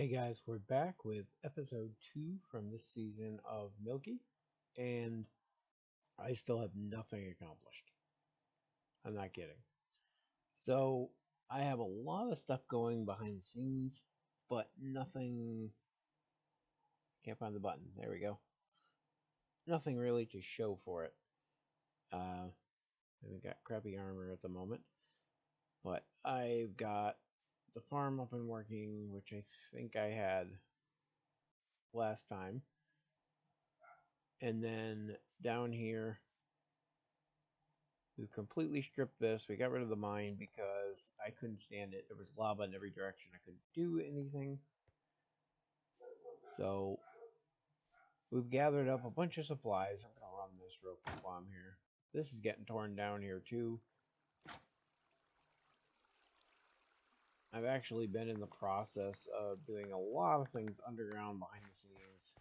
Hey guys, we're back with episode 2 from this season of Milky, and I still have nothing accomplished. I'm not kidding. So, I have a lot of stuff going behind the scenes, but nothing. Can't find the button. There we go. Nothing really to show for it. I got crappy armor at the moment, but I've got the farm up and working, which I think I had last time. And then down here, we completely stripped this. We got rid of the mine because I couldn't stand it. There was lava in every direction. I couldn't do anything. So we've gathered up a bunch of supplies. I'm going to run this real quick while I'm here. This is getting torn down here too. I've actually been in the process of doing a lot of things underground behind the scenes.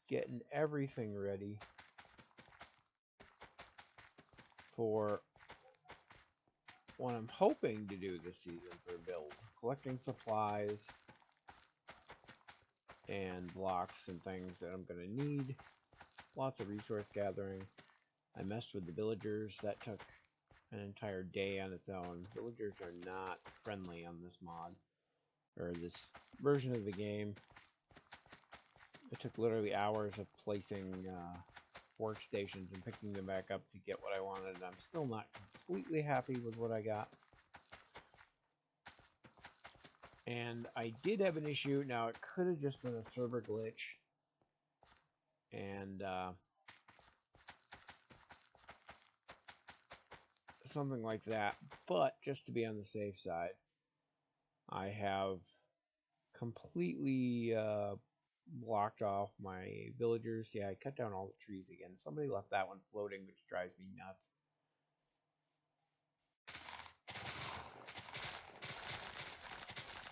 Getting everything ready for what I'm hoping to do this season for a build. Collecting supplies and blocks and things that I'm going to need. Lots of resource gathering. I messed with the villagers. That took an entire day on its own. Villagers are not friendly on this mod, or this version of the game. It took literally hours of placing workstations and picking them back up to get what I wanted. I'm still not completely happy with what I got. And I did have an issue. Now, it could have just been a server glitch. And something like that. But just to be on the safe side, I have completely blocked off my villagers. Yeah, I cut down all the trees again. Somebody left that one floating, which drives me nuts.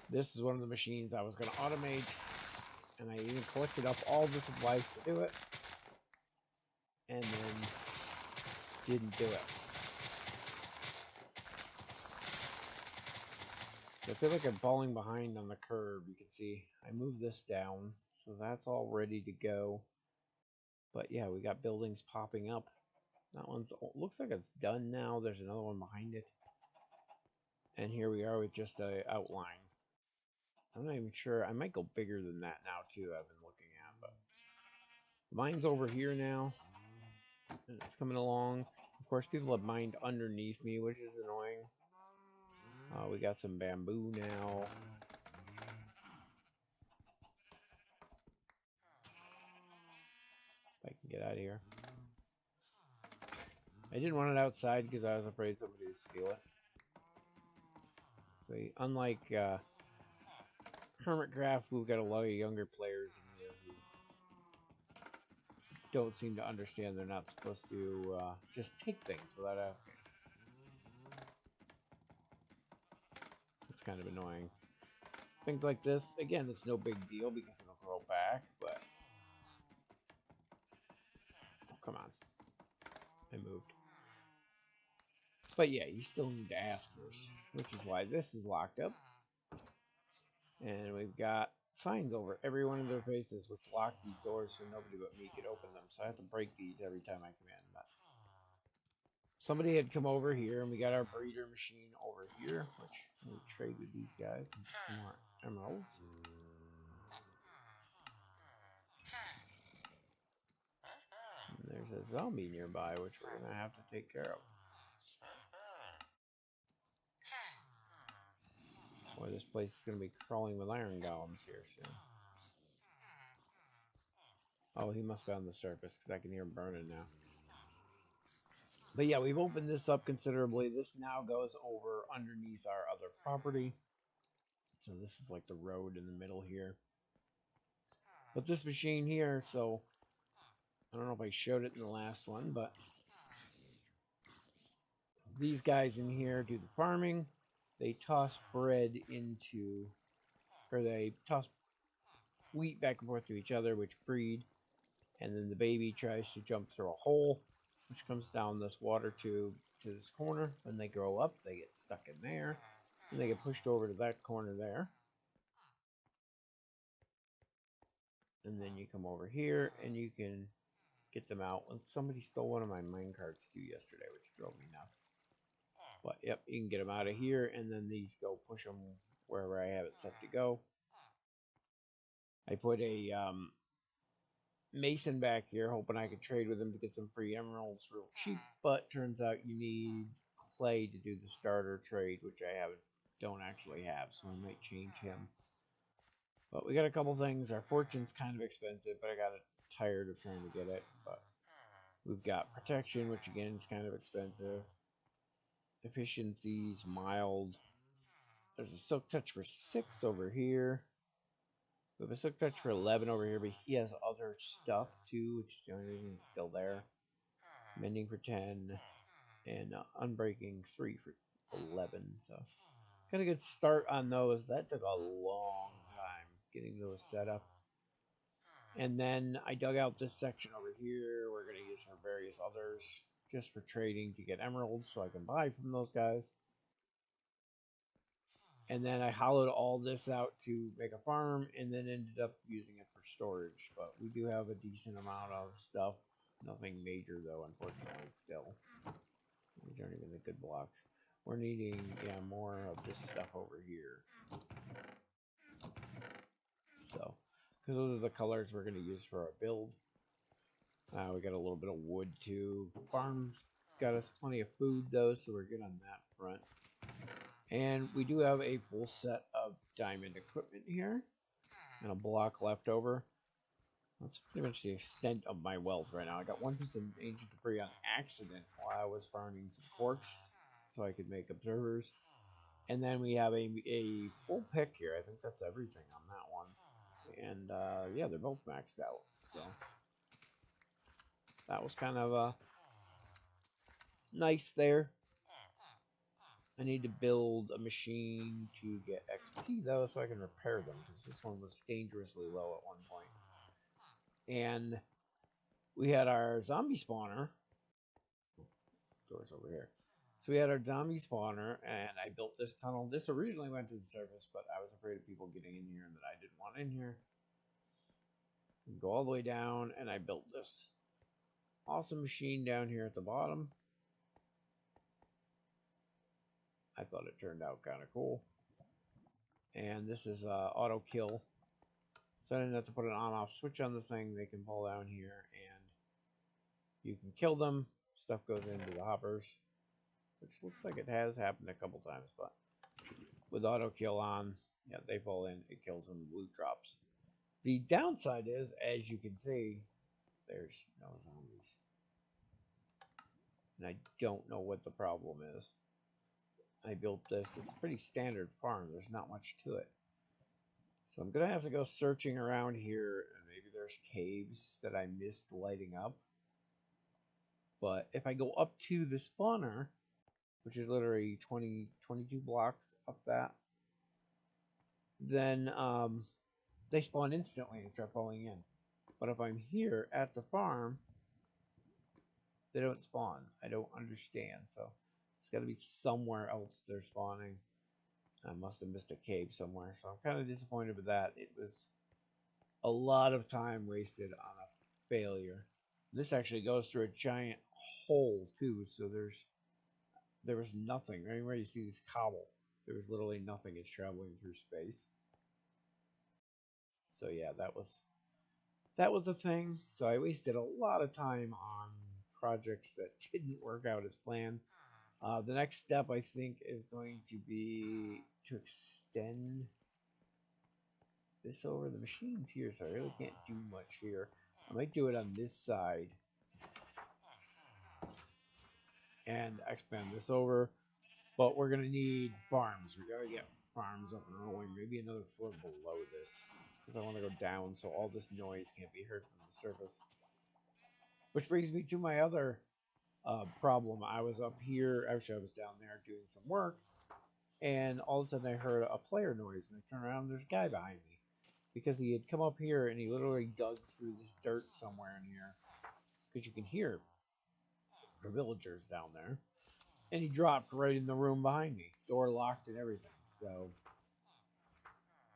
This is one of the machines I was going to automate, and I even collected up all the supplies to do it, and then didn't do it. I feel like I'm falling behind on the curve. You can see I moved this down, so that's all ready to go. But yeah, we got buildings popping up. That one's looks like it's done now. There's another one behind it. And here we are with just a outline. I'm not even sure. I might go bigger than that now too. I've been looking at, but the mine's over here now, and it's coming along. Of course, people have mined underneath me, which is annoying. We got some bamboo now. If I can get out of here. I didn't want it outside because I was afraid somebody would steal it. See, unlike Hermitcraft, we've got a lot of younger players in here who don't seem to understand they're not supposed to just take things without asking. It's kind of annoying. Things like this, again, it's no big deal because it'll grow back, but... Oh, come on. I moved. But yeah, you still need to ask first, which is why this is locked up. And we've got signs over every one of their faces, which lock these doors so nobody but me could open them. So I have to break these every time I come in. But somebody had come over here, and we got our breeder machine over here, which we trade with these guys and get some more emeralds. And there's a zombie nearby, which we're going to have to take care of. Boy, this place is going to be crawling with iron golems here soon. Oh, he must be on the surface because I can hear him burning now. But yeah, we've opened this up considerably. This now goes over underneath our other property. So this is like the road in the middle here. But this machine here, so I don't know if I showed it in the last one, but these guys in here do the farming. They toss bread into, or they toss wheat back and forth to each other, which breed. And then the baby tries to jump through a hole, which comes down this water tube to this corner. When they grow up, they get stuck in there, and they get pushed over to that corner there. And then you come over here and you can get them out. And somebody stole one of my mine carts too yesterday, which drove me nuts. But yep, you can get them out of here, and then these go push them wherever I have it set to go. I put a mason back here, hoping I could trade with him to get some free emeralds real cheap. But turns out you need clay to do the starter trade, which I don't actually have, so I might change him. But we got a couple things. Our fortune's kind of expensive, but I got tired of trying to get it. But we've got protection, which again is kind of expensive. Efficiency's mild. There's a silk touch for 6 over here. We have a silk touch for 11 over here, but he has other stuff too, which is the only reason he's still there. Mending for 10 and unbreaking 3 for 11. So got a good start on those. That took a long time getting those set up. And then I dug out this section over here. We're going to use for various others just for trading to get emeralds so I can buy from those guys. And then I hollowed all this out to make a farm and then ended up using it for storage. But we do have a decent amount of stuff. Nothing major though, unfortunately, still. These aren't even the good blocks. We're needing, more of this stuff over here. So, because those are the colors we're going to use for our build. We got a little bit of wood too. Farm's got us plenty of food though, so we're good on that front. And we do have a full set of diamond equipment here. And a block left over. That's pretty much the extent of my wealth right now. I got one piece of ancient debris on accident while I was farming some quartz, so I could make observers. And then we have a full pick here. I think that's everything on that one. And yeah, they're both maxed out. So that was kind of nice there. I need to build a machine to get XP though, so I can repair them, because this one was dangerously low at one point. And we had our zombie spawner. Doors over here. So we had our zombie spawner, and I built this tunnel. This originally went to the surface, but I was afraid of people getting in here and that I didn't want in here. Go all the way down, and I built this awesome machine down here at the bottom. I thought it turned out kind of cool. And this is auto kill. So I didn't have to put an on-off switch on the thing. They can pull down here, and you can kill them. Stuff goes into the hoppers, which looks like it has happened a couple times, but with auto kill on, yeah, they fall in, it kills them, loot drops. The downside is, as you can see, there's no zombies. And I don't know what the problem is. I built this, it's a pretty standard farm, there's not much to it. So I'm going to have to go searching around here, and maybe there's caves that I missed lighting up. But if I go up to the spawner, which is literally 22 blocks up that, then they spawn instantly and start falling in. But if I'm here at the farm, they don't spawn. I don't understand. So it's got to be somewhere else they're spawning. I must have missed a cave somewhere. So I'm kind of disappointed with that. It was a lot of time wasted on a failure. This actually goes through a giant hole too. So there was nothing. Anywhere you see this cobble, there was literally nothing. It's traveling through space. So yeah, that was a thing. So I wasted a lot of time on projects that didn't work out as planned. The next step, I think, is going to be to extend this over. The machine's here, so I really can't do much here. I might do it on this side and expand this over. But we're going to need farms. We got to get farms up and rolling. Maybe another floor below this, because I want to go down so all this noise can't be heard from the surface. Which brings me to my other problem. I was up here, actually I was down there doing some work, and all of a sudden I heard a player noise, and I turn around and there's a guy behind me, because he had come up here and he literally dug through this dirt somewhere in here, because you can hear the villagers down there, and he dropped right in the room behind me, door locked and everything. So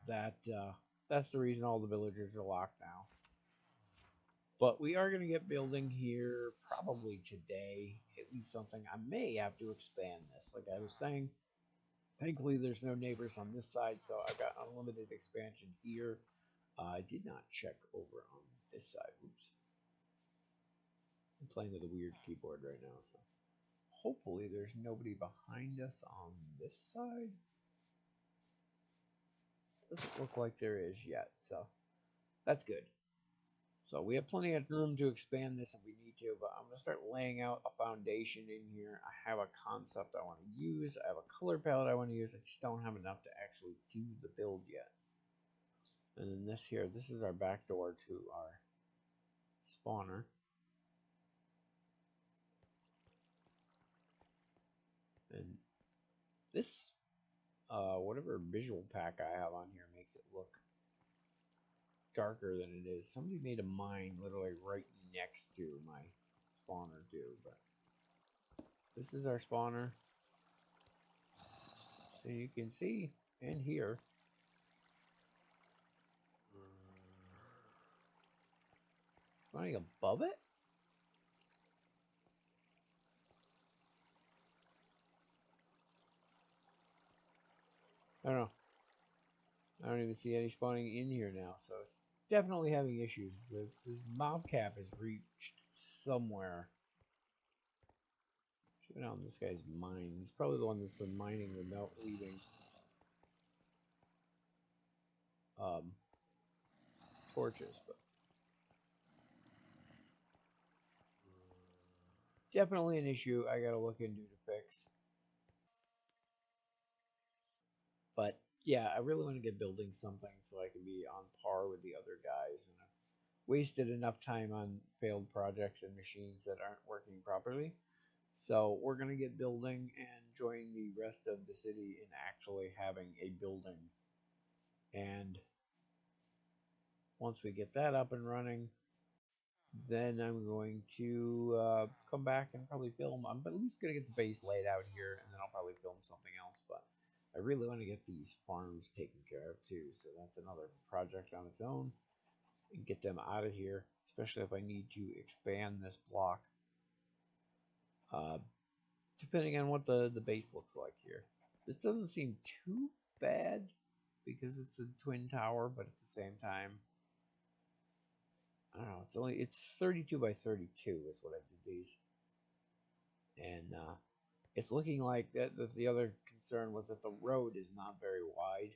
that's the reason all the villagers are locked now. But we are going to get building here probably today. At least something. I may have to expand this. Like I was saying, thankfully there's no neighbors on this side, so I've got unlimited expansion here. I did not check over on this side. Oops. I'm playing with a weird keyboard right now, so hopefully there's nobody behind us on this side. Doesn't look like there is yet, so that's good. So we have plenty of room to expand this if we need to, but I'm going to start laying out a foundation in here. I have a concept I want to use. I have a color palette I want to use. I just don't have enough to actually do the build yet. And then this here, this is our back door to our spawner. And this, whatever visual pack I have on here makes it look darker than it is. Somebody made a mine literally right next to my spawner too, but this is our spawner. And you can see and hear spawning above it. I don't know. I don't even see any spawning in here now, so it's definitely having issues. This mob cap is reached somewhere. Check out this guy's mine. He's probably the one that's been mining without leaving torches, but definitely an issue I gotta look into to fix. But yeah, I really want to get building something so I can be on par with the other guys. And I've wasted enough time on failed projects and machines that aren't working properly. So we're going to get building and join the rest of the city in actually having a building. And once we get that up and running, then I'm going to come back and probably film. I'm at least going to get the base laid out here, and then I'll probably film something else. But I really want to get these farms taken care of too. So that's another project on its own. And get them out of here, especially if I need to expand this block. Depending on what the base looks like here. This doesn't seem too bad because it's a twin tower, but at the same time, I don't know. It's 32 by 32 is what I did these, and it's looking like that the other concern was that the road is not very wide,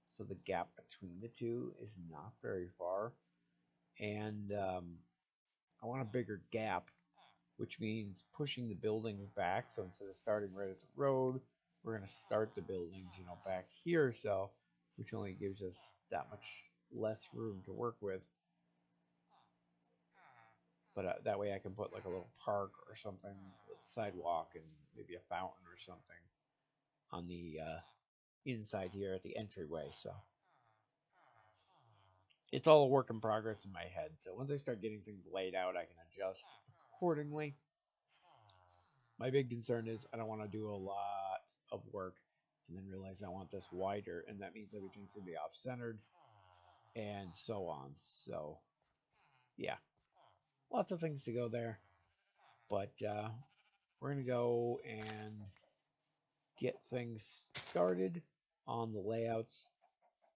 so the gap between the two is not very far, and I want a bigger gap, which means pushing the buildings back. So instead of starting right at the road, we're going to start the buildings, back here, so which only gives us that much less room to work with. But that way I can put like a little park or something with a sidewalk and maybe a fountain or something on the inside here at the entryway. So it's all a work in progress in my head. So once I start getting things laid out, I can adjust accordingly. My big concern is I don't want to do a lot of work and then realize I want this wider, and that means everything's going to be off-centered and so on. So, yeah, lots of things to go there. But we're going to go and get things started on the layouts,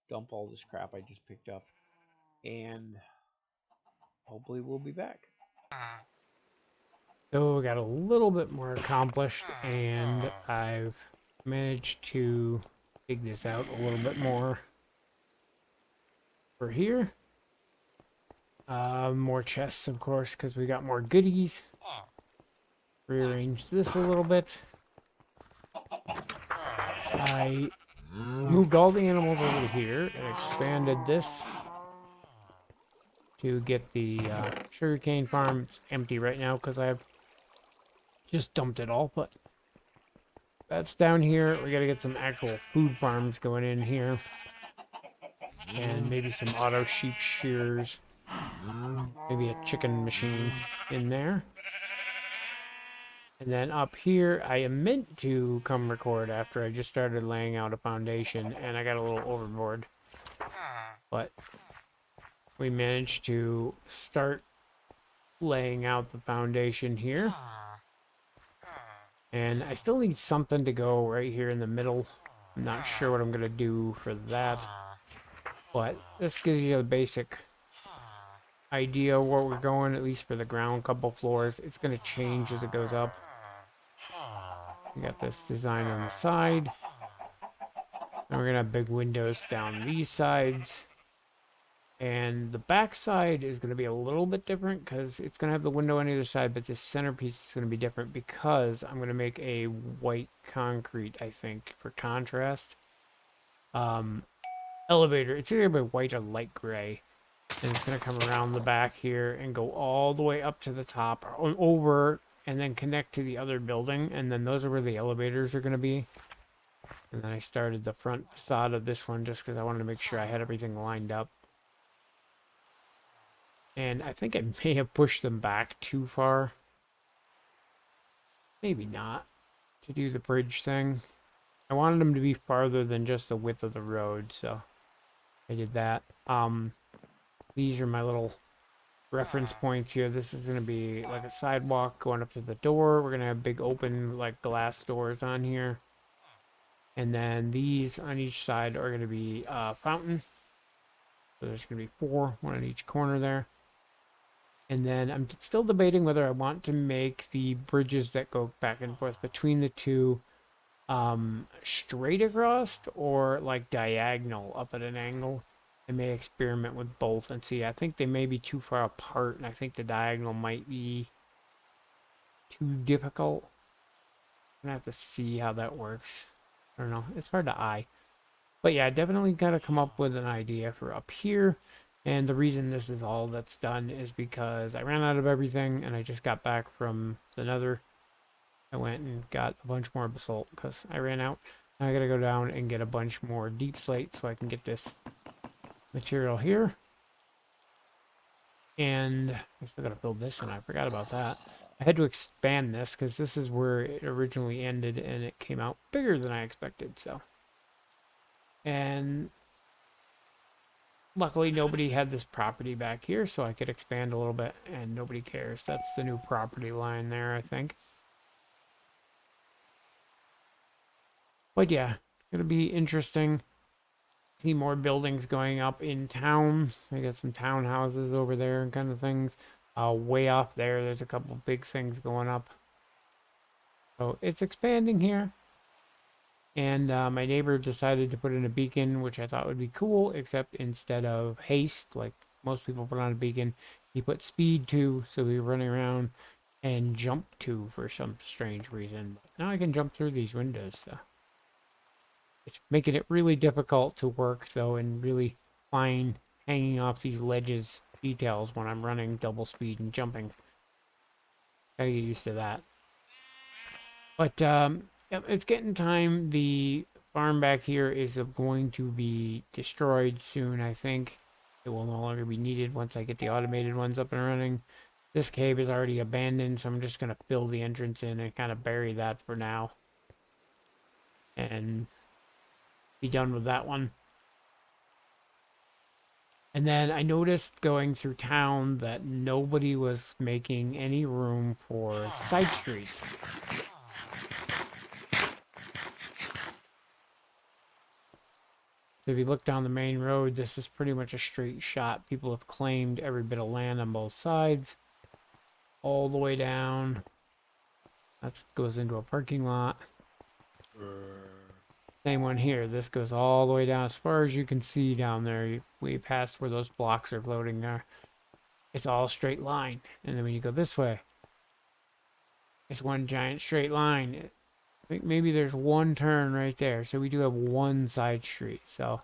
dump all this crap I just picked up, and hopefully we'll be back. So we got a little bit more accomplished, and I've managed to dig this out a little bit more for here. More chests, of course, because we got more goodies. Rearrange this a little bit. I moved all the animals over to here and expanded this to get the sugarcane farm. It's empty right now because I've just dumped it all, but that's down here. We got to get some actual food farms going in here. And maybe some auto sheep shears. Maybe a chicken machine in there. And then up here, I meant to come record after I just started laying out a foundation, and I got a little overboard. But we managed to start laying out the foundation here. And I still need something to go right here in the middle. I'm not sure what I'm going to do for that. But this gives you a basic idea of where we're going, at least for the ground couple floors. It's going to change as it goes up. We got this design on the side. And we're going to have big windows down these sides. And the back side is going to be a little bit different because it's going to have the window on either side, but this centerpiece is going to be different because I'm going to make a white concrete, I think, for contrast. Elevator, it's either going to be white or light gray. And it's going to come around the back here and go all the way up to the top, over, and then connect to the other building. And then those are where the elevators are going to be. And then I started the front facade of this one just because I wanted to make sure I had everything lined up. And I think I may have pushed them back too far. Maybe not. To do the bridge thing. I wanted them to be farther than just the width of the road, so I did that. These are my little reference points here. This is going to be like a sidewalk going up to the door. We're going to have big open like glass doors on here. And then these on each side are going to be fountains. So there's going to be 4, one on each corner there. And then I'm still debating whether I want to make the bridges that go back and forth between the two straight across or like diagonal up at an angle. I may experiment with both and see. I think they may be too far apart, and I think the diagonal might be too difficult. I'm gonna have to see how that works. I don't know. It's hard to eye. But yeah, I definitely got to come up with an idea for up here. And the reason this is all that's done is because I ran out of everything and I just got back from the Nether. I went and got a bunch more basalt because I ran out. Now I gotta go down and get a bunch more deep slate so I can get this material here. And I still gotta build this and I forgot about that. I had to expand this because this is where it originally ended and it came out bigger than I expected, so. And luckily nobody had this property back here, so I could expand a little bit and nobody cares. That's the new property line there, I think. But yeah, it's gonna be interesting. See more buildings going up in town. I got some townhouses over there and kind of things. Way off there, there's a couple big things going up. So it's expanding here. And my neighbor decided to put in a beacon, which I thought would be cool, except instead of haste, like most people put on a beacon, he put speed 2, so we were running around, and jump 2 for some strange reason. Now I can jump through these windows, so. It's making it really difficult to work, though, and really fine hanging off these ledges details when I'm running double speed and jumping. Gotta get used to that. But, yep, it's getting time. The farm back here is going to be destroyed soon, I think. It will no longer be needed once I get the automated ones up and running. This cave is already abandoned, so I'm just going to fill the entrance in and kind of bury that for now. And be done with that one. And then I noticed going through town that nobody was making any room for side streets. So if you look down the main road, this is pretty much a straight shot. People have claimed every bit of land on both sides. All the way down. That goes into a parking lot. Same one here. This goes all the way down as far as you can see down there. Way past where those blocks are floating there. It's all straight line. And then when you go this way, it's one giant straight line. I think maybe there's one turn right there. So we do have one side street. So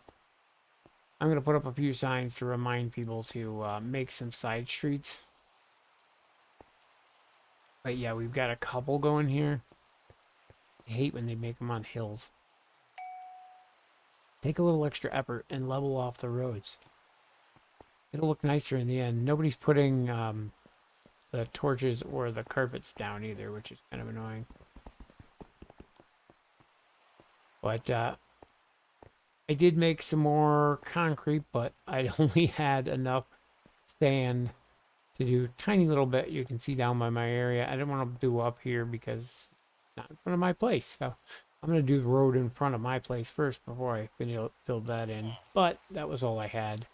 I'm going to put up a few signs to remind people to make some side streets. But yeah, we've got a couple going here. I hate when they make them on hills. Take a little extra effort and level off the roads. It'll look nicer in the end. Nobody's putting the torches or the carpets down either, which is kind of annoying. But I did make some more concrete, but I only had enough sand to do a tiny little bit. You can see down by my area. I didn't want to do up here because it's not in front of my place. So I'm going to do the road in front of my place first before I fill that in. But that was all I had.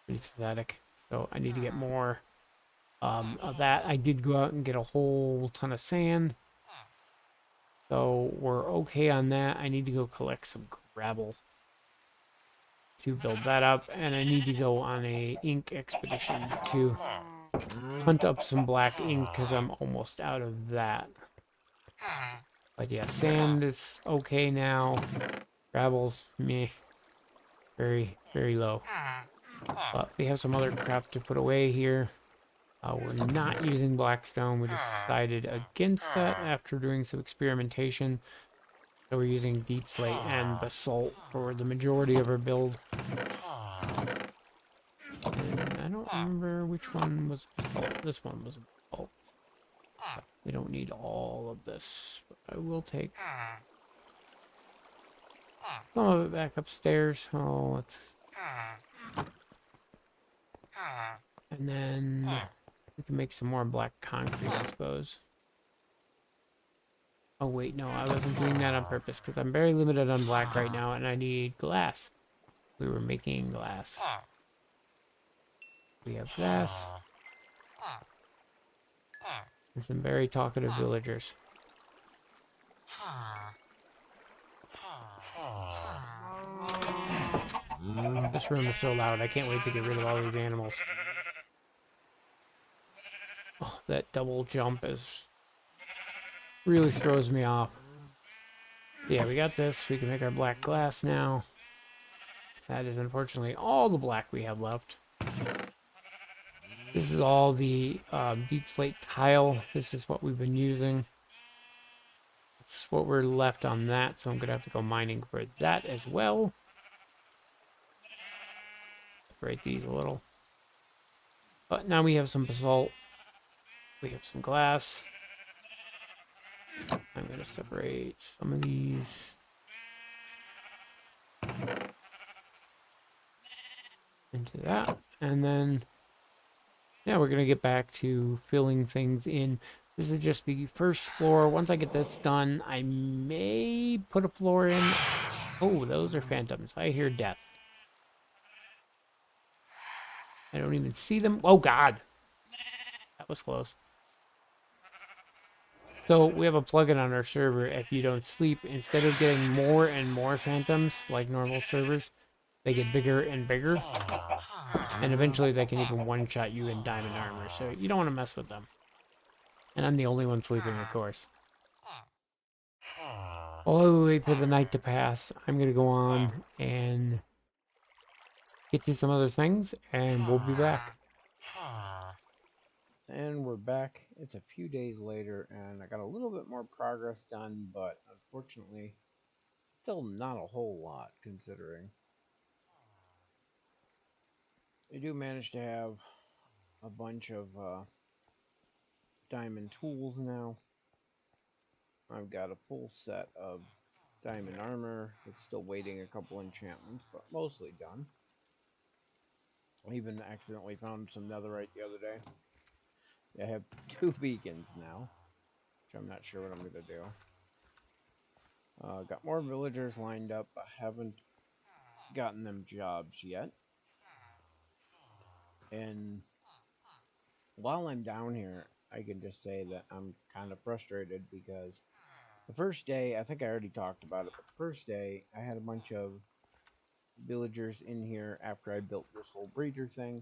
Pretty pathetic. So I need to get more of that. I did go out and get a whole ton of sand. So we're okay on that. I need to go collect some gravel to build that up. And I need to go on a ink expedition to hunt up some black ink because I'm almost out of that. But yeah, sand is okay now. Gravel's meh. Very, very low. But we have some other crap to put away here. We're not using blackstone. We decided against that after doing some experimentation. So we're using deep slate and basalt for the majority of our build. And I don't remember which one was basalt. This one was basalt. We don't need all of this, but I will take some of it back upstairs. Oh, let's... And then we can make some more black concrete, I suppose. Oh wait, no, I wasn't doing that on purpose because I'm very limited on black right now and I need glass. We were making glass. We have glass. And some very talkative villagers. This room is so loud, I can't wait to get rid of all these animals. Oh, that double jump is really throws me off. Yeah, we got this. We can make our black glass now. That is unfortunately all the black we have left. This is all the deep slate tile. This is what we've been using. That's what we're left on that, so I'm going to have to go mining for that as well. Separate these a little. But now we have some basalt. We have some glass. I'm going to separate some of these. Into that. And then, yeah, we're going to get back to filling things in. This is just the first floor. Once I get this done, I may put a floor in. Oh, those are phantoms. I hear death. I don't even see them. Oh, God. That was close. So we have a plugin on our server. If you don't sleep, instead of getting more and more phantoms like normal servers, they get bigger and bigger. And eventually they can even one-shot you in diamond armor. So you don't want to mess with them. And I'm the only one sleeping, of course. While we wait for the night to pass, I'm going to go on and get to some other things, and we'll be back. And we're back. It's a few days later, and I got a little bit more progress done, but unfortunately, still not a whole lot considering. I do manage to have a bunch of diamond tools now. I've got a full set of diamond armor. It's still waiting a couple enchantments, but mostly done. I even accidentally found some netherite the other day. I have 2 beacons now, which I'm not sure what I'm going to do. Got more villagers lined up. I haven't gotten them jobs yet. And while I'm down here, I can just say that I'm kind of frustrated because the first day, I think I already talked about it, but the first day, I had a bunch of villagers in here after I built this whole breeder thing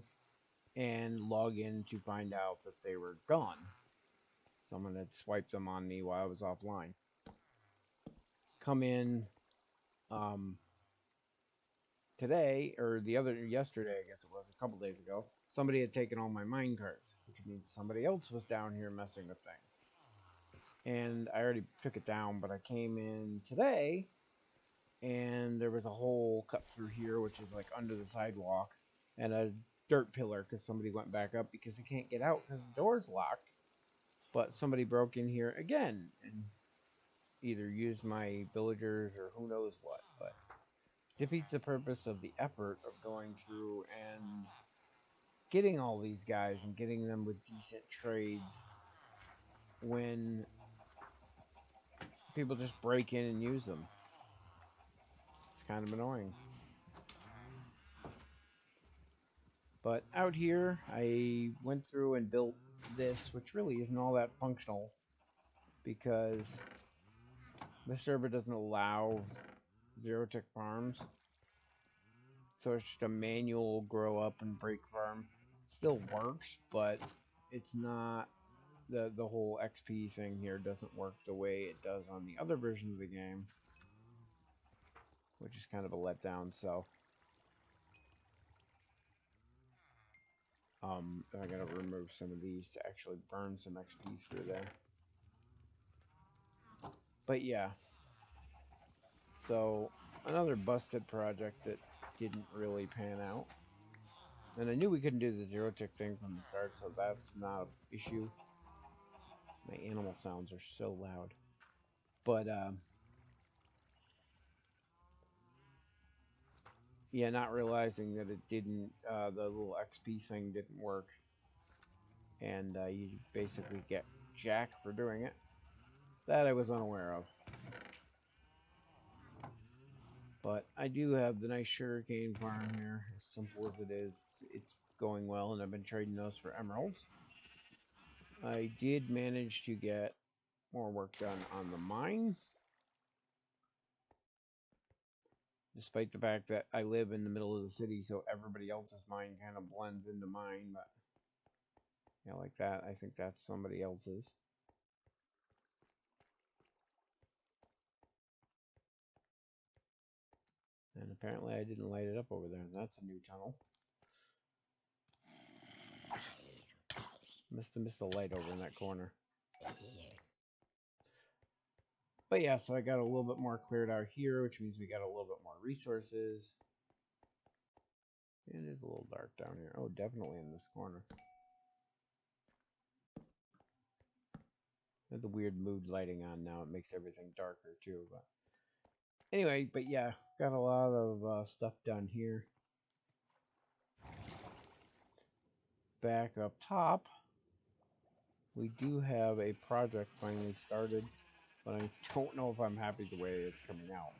and log in to find out that they were gone. Someone had swiped them on me while I was offline. Come in today, or yesterday, I guess it was, a couple days ago, somebody had taken all my mine carts, which means somebody else was down here messing with things. And I already took it down, but I came in today, and there was a hole cut through here, which is like under the sidewalk, and a dirt pillar because somebody went back up because they can't get out because the door's locked. But somebody broke in here again and either used my villagers or who knows what, but defeats the purpose of the effort of going through and getting all these guys and getting them with decent trades when people just break in and use them. It's kind of annoying. But out here, I went through and built this, which really isn't all that functional because the server doesn't allow zero-tick farms. So it's just a manual grow up and break farm. It still works, but it's not the whole XP thing here doesn't work the way it does on the other version of the game, which is kind of a letdown. So I gotta remove some of these to actually burn some XP through there. But yeah, so another busted project that didn't really pan out. And I knew we couldn't do the zero-tick thing from the start, so that's not an issue. My animal sounds are so loud. But, yeah, not realizing that it didn't, the little XP thing didn't work. And you basically get jack for doing it. That I was unaware of. But I do have the nice sugarcane farm here. As simple as it is, it's going well, and I've been trading those for emeralds. I did manage to get more work done on the mine. Despite the fact that I live in the middle of the city, so everybody else's mine kind of blends into mine. But yeah, like that. I think that's somebody else's. And apparently I didn't light it up over there. That's a new tunnel. Must have missed a light over in that corner. But yeah, so I got a little bit more cleared out here, which means we got a little bit more resources. It is a little dark down here. Oh, definitely in this corner. I have the weird mood lighting on now. It makes everything darker too. But anyway, but yeah, got a lot of stuff done here. Back up top, we do have a project finally started, but I don't know if I'm happy the way it's coming out.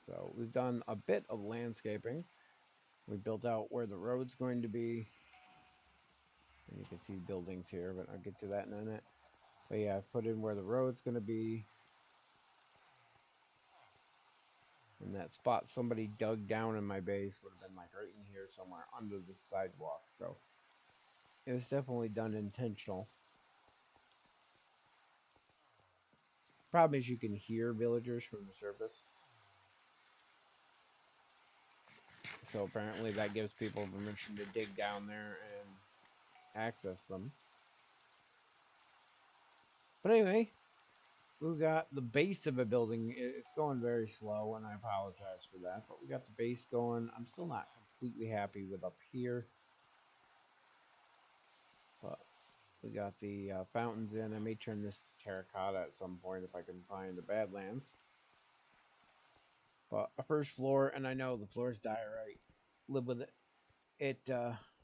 So we've done a bit of landscaping. We built out where the road's going to be. And you can see buildings here, but I'll get to that in a minute. But yeah, I've put in where the road's going to be. And that spot somebody dug down in my base would have been like right in here somewhere under the sidewalk. So it was definitely done intentional. Problem is you can hear villagers from the surface. So apparently that gives people permission to dig down there and access them. But anyway, we got the base of a building. It's going very slow, and I apologize for that. But we got the base going. I'm still not completely happy with up here. But we got the fountains in. I may turn this to terracotta at some point if I can find the Badlands. But a first floor, and I know the floor's diorite. Live with it. It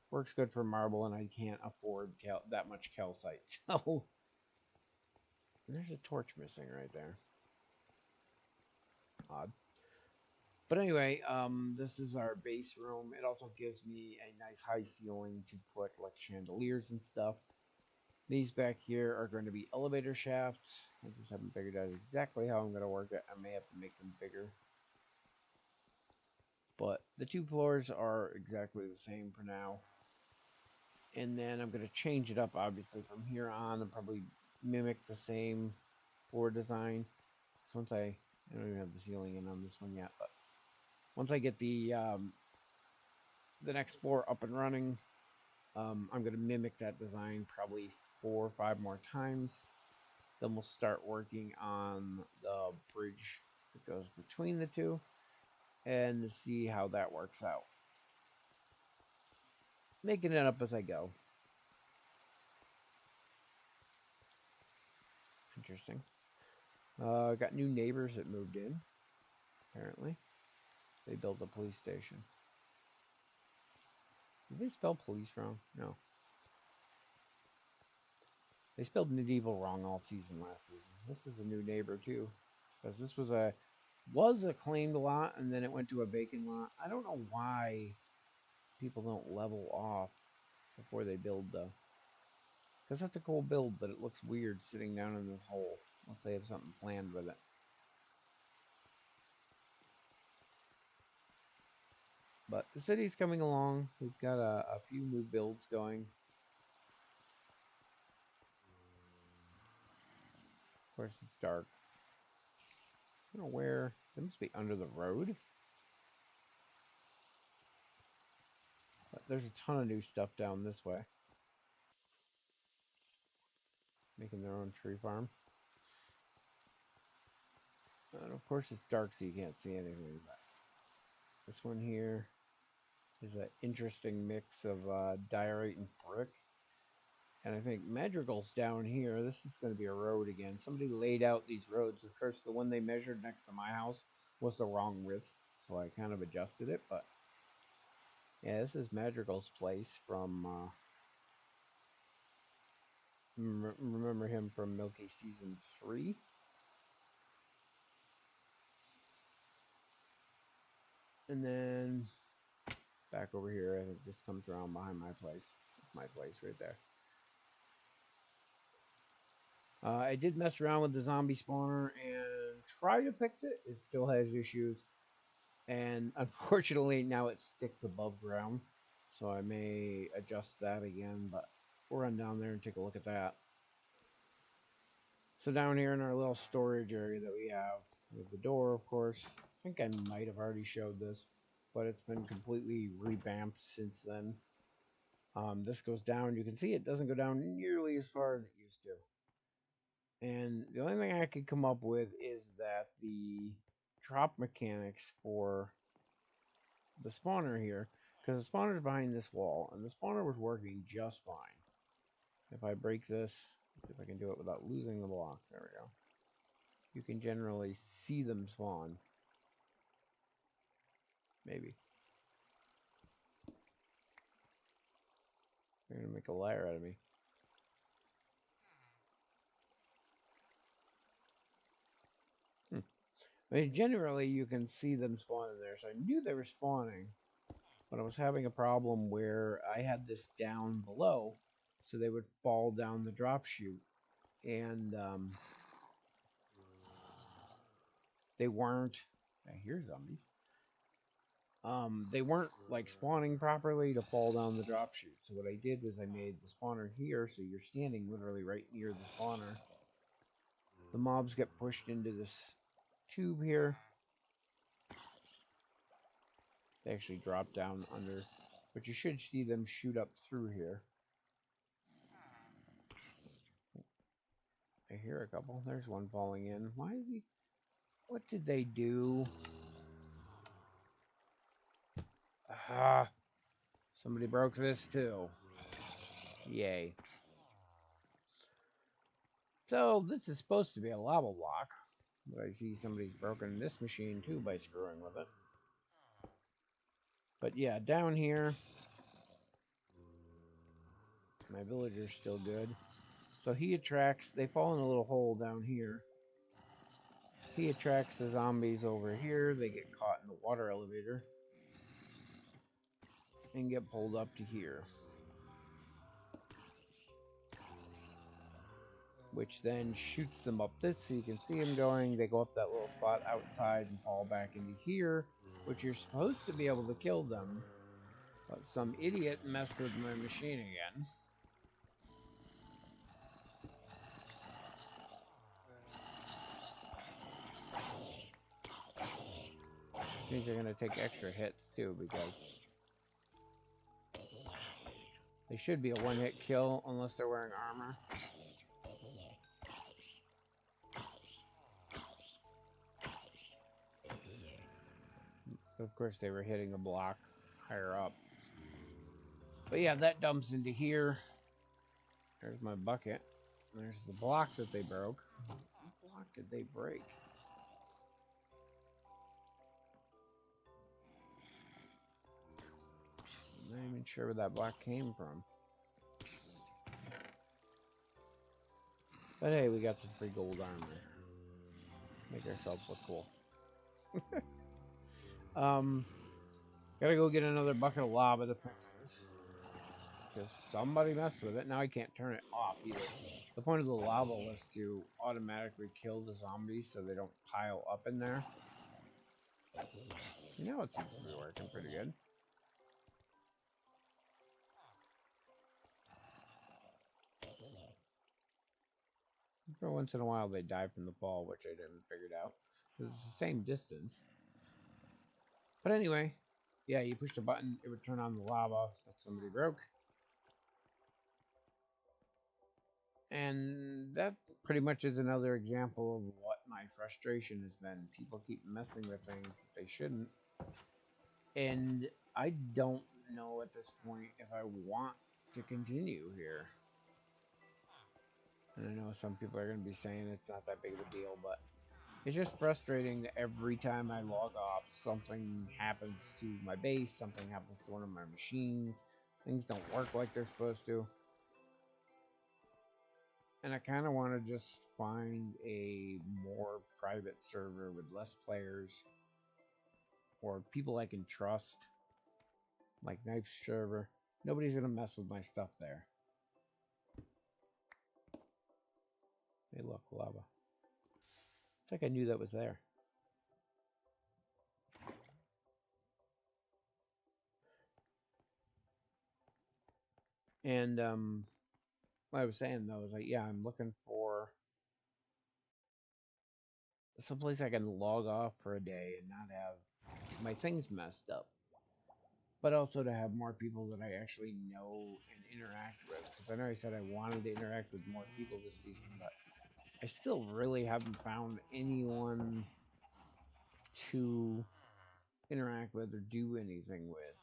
works good for marble, and I can't afford that much calcite. So there's a torch missing right there. Odd. But anyway, this is our base room. It also gives me a nice high ceiling to put like chandeliers and stuff. These back here are going to be elevator shafts. I just haven't figured out exactly how I'm going to work it. I may have to make them bigger. But the two floors are exactly the same for now. And then I'm going to change it up, obviously, from here on and probably mimic the same floor design. So once I don't even have the ceiling in on this one yet, but once I get the next floor up and running, I'm going to mimic that design probably 4 or 5 more times. Then we'll start working on the bridge that goes between the two and see how that works out. Making it up as I go. Interesting. Got new neighbors that moved in, apparently. They built a police station. they spell police wrong? No. They spelled medieval wrong all season last season. This is a new neighbor too. Because this was a claimed lot and then it went to a vacant lot. I don't know why people don't level off before they build though. Because that's a cool build, but it looks weird sitting down in this hole. Unless they have something planned with it. But the city's coming along. We've got a few new builds going. Of course, it's dark. I don't know where. They must be under the road. But there's a ton of new stuff down this way. Making their own tree farm. And of course, it's dark, so you can't see anything. But this one here is an interesting mix of diorite and brick. And I think Madrigal's down here. This is going to be a road again. Somebody laid out these roads. Of course, the one they measured next to my house was the wrong width, so I kind of adjusted it. But yeah, this is Madrigal's place from. Remember him from Milky Season 3? And then back over here, I think this comes around behind my place. That's my place right there. I did mess around with the zombie spawner and try to fix it. It still has issues. And unfortunately, now it sticks above ground. So I may adjust that again, but we'll run down there and take a look at that. So down here in our little storage area that we have, with the door, of course. I think I might have already showed this, but it's been completely revamped since then. This goes down. You can see it doesn't go down nearly as far as it used to. And the only thing I could come up with is that the drop mechanics for the spawner here, because the spawner's behind this wall, and the spawner was working just fine. If I break this, let's see if I can do it without losing the block. There we go. You can generally see them spawn. Maybe. They're going to make a liar out of me. I mean, generally, you can see them spawning there, so I knew they were spawning. But I was having a problem where I had this down below, so they would fall down the drop chute. And they weren't... I hear zombies. They weren't, like, spawning properly to fall down the drop chute. So what I did was I made the spawner here, so you're standing literally right near the spawner. The mobs get pushed into this tube here. They actually drop down under, but you should see them shoot up through here. I hear a couple. There's one falling in. Why is he... What did they do? Ah! Somebody broke this too. Yay. So, this is supposed to be a lava block. But I see somebody's broken this machine too by screwing with it. But yeah, down here... My villager's still good. So he attracts... They fall in a little hole down here. He attracts the zombies over here. They get caught in the water elevator. And get pulled up to here. Which then shoots them up this, so you can see them going. They go up that little spot outside and fall back into here, which you're supposed to be able to kill them. But some idiot messed with my machine again. Which means you're going to take extra hits too, because they should be a one-hit kill unless they're wearing armor. Of course, they were hitting a block higher up. But yeah, that dumps into here. There's my bucket. There's the block that they broke. What block did they break? I'm not even sure where that block came from. But hey, we got some free gold armor. Make ourselves look cool. Gotta go get another bucket of lava to fix this. Because somebody messed with it. Now I can't turn it off either. The point of the lava was to automatically kill the zombies so they don't pile up in there. Now it seems to be working pretty good. For once in a while they die from the fall, which I didn't figure out. Because it's the same distance. But anyway, yeah, you pushed a button, it would turn on the lava that somebody broke. And that pretty much is another example of what my frustration has been. People keep messing with things that they shouldn't. And I don't know at this point if I want to continue here. And I know some people are going to be saying it's not that big of a deal, but it's just frustrating that every time I log off, something happens to my base, something happens to one of my machines, things don't work like they're supposed to. And I kind of want to just find a more private server with less players or people I can trust, like Knife server. Nobody's going to mess with my stuff there. Hey, look, lava. It's like I knew that was there. And what I was saying though is like, yeah, I'm looking for someplace I can log off for a day and not have my things messed up, but also to have more people that I actually know and interact with. Because I know I said I wanted to interact with more people this season, but I still really haven't found anyone to interact with or do anything with.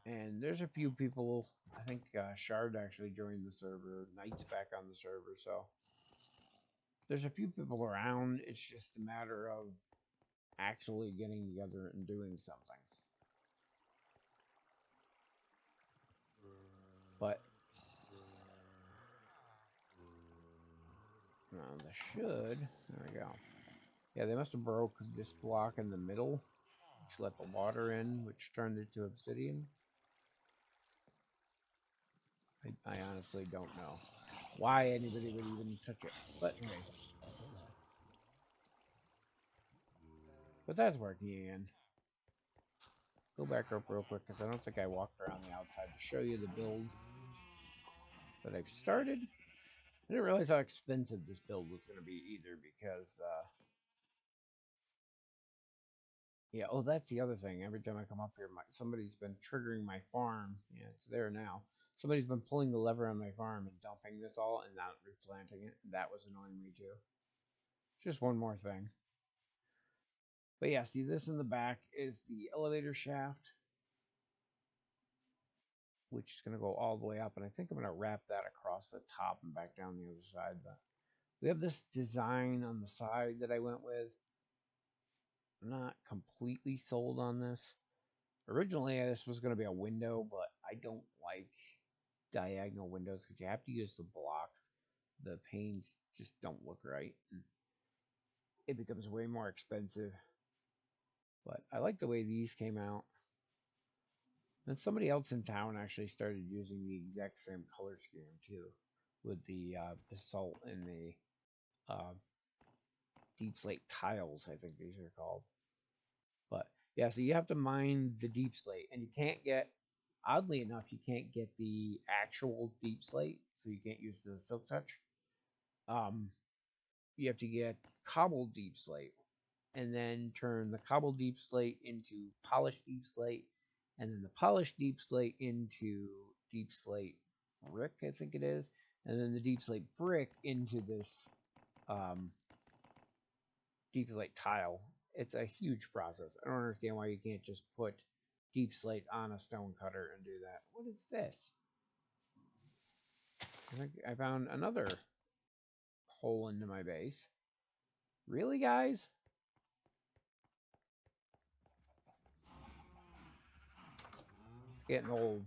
And there's a few people. I think Shard actually joined the server. Knight's back on the server, so there's a few people around. It's just a matter of actually getting together and doing something. But they should. There we go. Yeah, they must have broke this block in the middle, which let the water in, which turned it to obsidian. I honestly don't know why anybody would even touch it, but hey. But that's working again. Go back up real quick because I don't think I walked around the outside to show you the build that I've started. I didn't realize how expensive this build was going to be either because, yeah, oh, that's the other thing. Every time I come up here, somebody's been triggering my farm. Yeah, it's there now. Somebody's been pulling the lever on my farm and dumping this all and not replanting it. That was annoying me too. Just one more thing. But yeah, see this in the back is the elevator shaft, which is going to go all the way up. And I think I'm going to wrap that across the top and back down the other side. But we have this design on the side that I went with. I'm not completely sold on this. Originally, this was going to be a window, but I don't like diagonal windows because you have to use the blocks. The panes just don't look right. It becomes way more expensive. But I like the way these came out. And somebody else in town actually started using the exact same color scheme too, with the basalt and the deep slate tiles, I think these are called. But yeah, so you have to mine the deep slate, and you can't get, oddly enough, you can't get the actual deep slate, so you can't use the silk touch. You have to get cobbled deep slate, and then turn the cobbled deep slate into polished deep slate, and then the polished deep slate into deep slate brick, I think it is, and then the deep slate brick into this deep slate tile. It's a huge process. I don't understand why you can't just put deep slate on a stone cutter and do that. What is this? I think I found another hole into my base. Really, guys? getting old.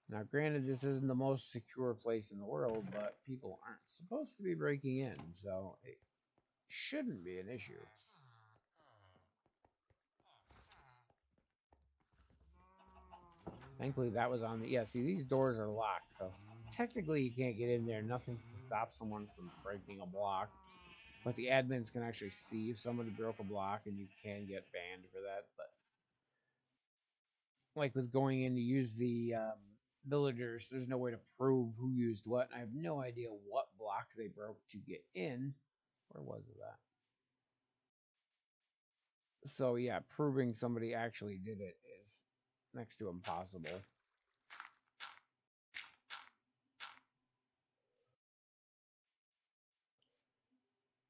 Now, granted, this isn't the most secure place in the world, but people aren't supposed to be breaking in, so it shouldn't be an issue. Thankfully, that was on the... Yeah, see, these doors are locked, so technically you can't get in there. Nothing's to stop someone from breaking a block. But the admins can actually see if somebody broke a block, and you can get banned for that. But like with going in to use the villagers, there's no way to prove who used what. And I have no idea what blocks they broke to get in. Where was that? So yeah, proving somebody actually did it is next to impossible.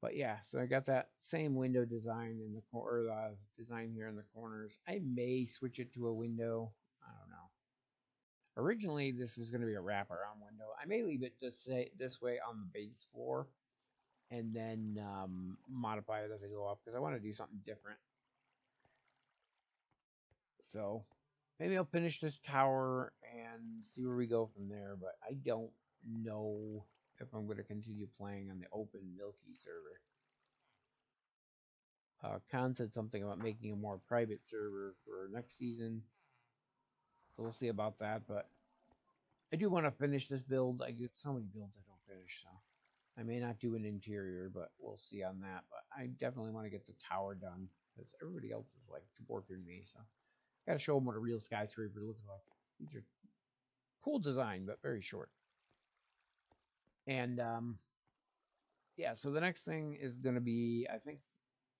But yeah, so I got that same window design in the corner, design here in the corners. I may switch it to a window. I don't know. Originally, this was going to be a wraparound window. I may leave it this way on the base floor, and then modify it as I go up because I want to do something different. So maybe I'll finish this tower and see where we go from there. But I don't know if I'm going to continue playing on the open Milky server. Khan said something about making a more private server for next season. So we'll see about that. But I do want to finish this build. I get so many builds I don't finish, so I may not do an interior, but we'll see on that. But I definitely want to get the tower done because everybody else is like dwarfing me. So got to show them what a real skyscraper looks like. These are cool design, but very short. And yeah, so the next thing is going to be, I think,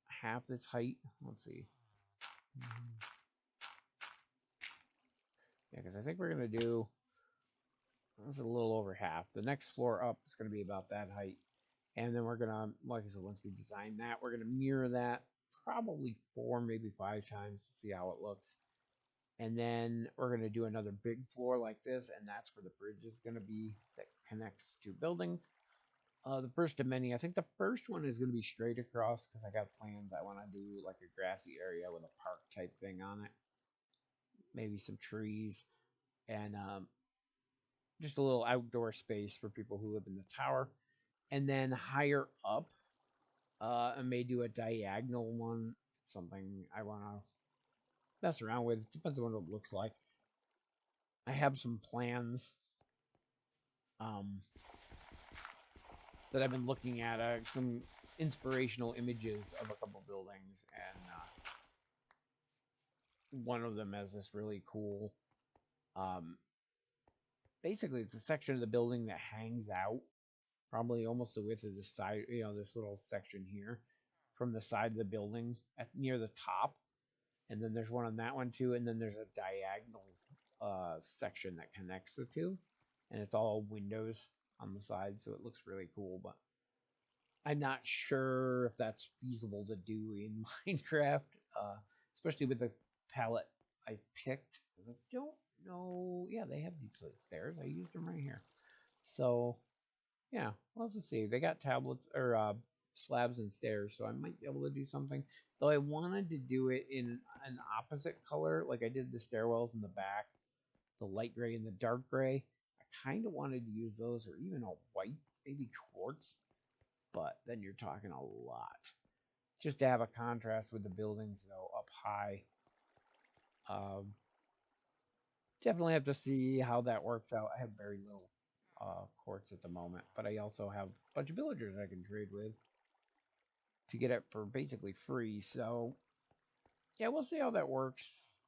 half this height. Let's see. Yeah, because I think we're going to do, this is a little over half. The next floor up is going to be about that height. And then we're going to, like I said, once we design that, we're going to mirror that probably 4, maybe 5 times to see how it looks. And then we're going to do another big floor like this, and that's where the bridge is going to be that connects 2 buildings. The first of many, I think the first one is going to be straight across because I got plans. I want to do like a grassy area with a park type thing on it. Maybe some trees and just a little outdoor space for people who live in the tower. And then higher up, I may do a diagonal one. Something I want to mess around with. Depends on what it looks like. I have some plans that I've been looking at, some inspirational images of a couple buildings, and one of them has this really cool, basically it's a section of the building that hangs out, probably almost the width of the side, this little section here, from the side of the building near the top, and then there's one on that one too, and then there's a diagonal section that connects the two, and it's all windows on the side, so it looks really cool, but I'm not sure if that's feasible to do in Minecraft, especially with the palette I picked. I don't know. Yeah, they have deep slate stairs. I used them right here. So, yeah, we'll have to see. They got tablets or slabs and stairs, so I might be able to do something. Though I wanted to do it in an opposite color, like I did the stairwells in the back, the light gray and the dark gray. I kind of wanted to use those, or even a white, maybe quartz. But then you're talking a lot. Just to have a contrast with the buildings, though, up high. Definitely have to see how that works out. I have very little quartz at the moment, but I also have a bunch of villagers I can trade with to get it for basically free. So, yeah, we'll see how that works.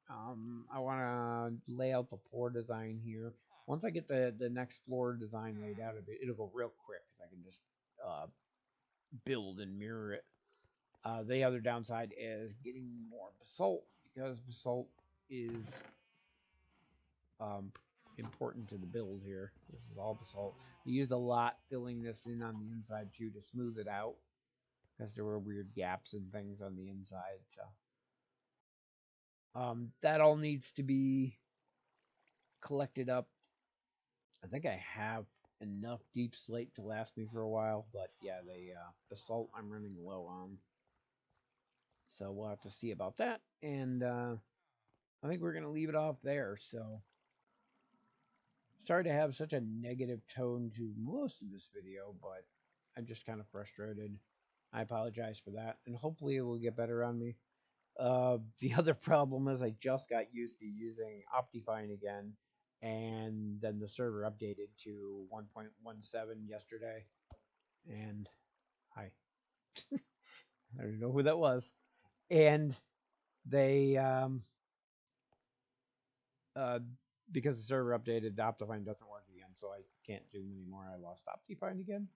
I want to lay out the floor design here. Once I get the next floor design laid out, it'll go real quick because I can just build and mirror it. The other downside is getting more basalt because basalt is important to the build here. This is all basalt. I used a lot filling this in on the inside too to smooth it out because there were weird gaps and things on the inside. So that all needs to be collected up. I think I have enough deep slate to last me for a while, but yeah, the basalt I'm running low on. So we'll have to see about that. And I think we're going to leave it off there. So, sorry to have such a negative tone to most of this video, but I'm just kind of frustrated. I apologize for that, and hopefully it will get better on me. The other problem is I just got used to using Optifine again, and then the server updated to 1.17 yesterday. And hi, I don't know who that was. And they, uh, because the server updated, the Optifine doesn't work again, so I can't zoom anymore. I lost Optifine again.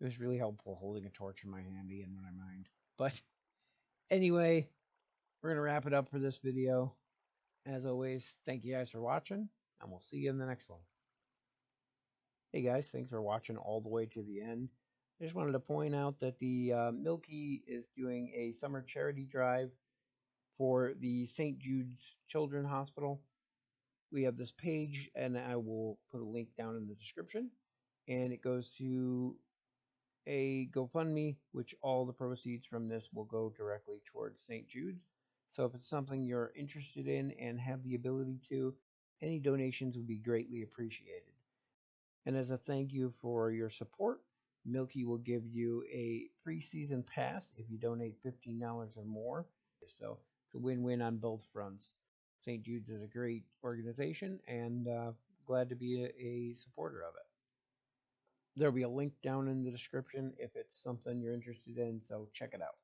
It was really helpful holding a torch in my handy and when I mined. But anyway, we're going to wrap it up for this video. As always, thank you guys for watching, and we'll see you in the next one. Hey guys, thanks for watching all the way to the end. I just wanted to point out that the Milky is doing a summer charity drive for the St. Jude's Children's Hospital. We have this page, and I will put a link down in the description, and it goes to a GoFundMe, which all the proceeds from this will go directly towards St. Jude's. So if it's something you're interested in and have the ability to, any donations would be greatly appreciated. And as a thank you for your support, Milky will give you a pre-season pass if you donate $15 or more. So it's a win-win on both fronts. St. Jude's is a great organization, and glad to be a supporter of it. There'll be a link down in the description if it's something you're interested in, so check it out.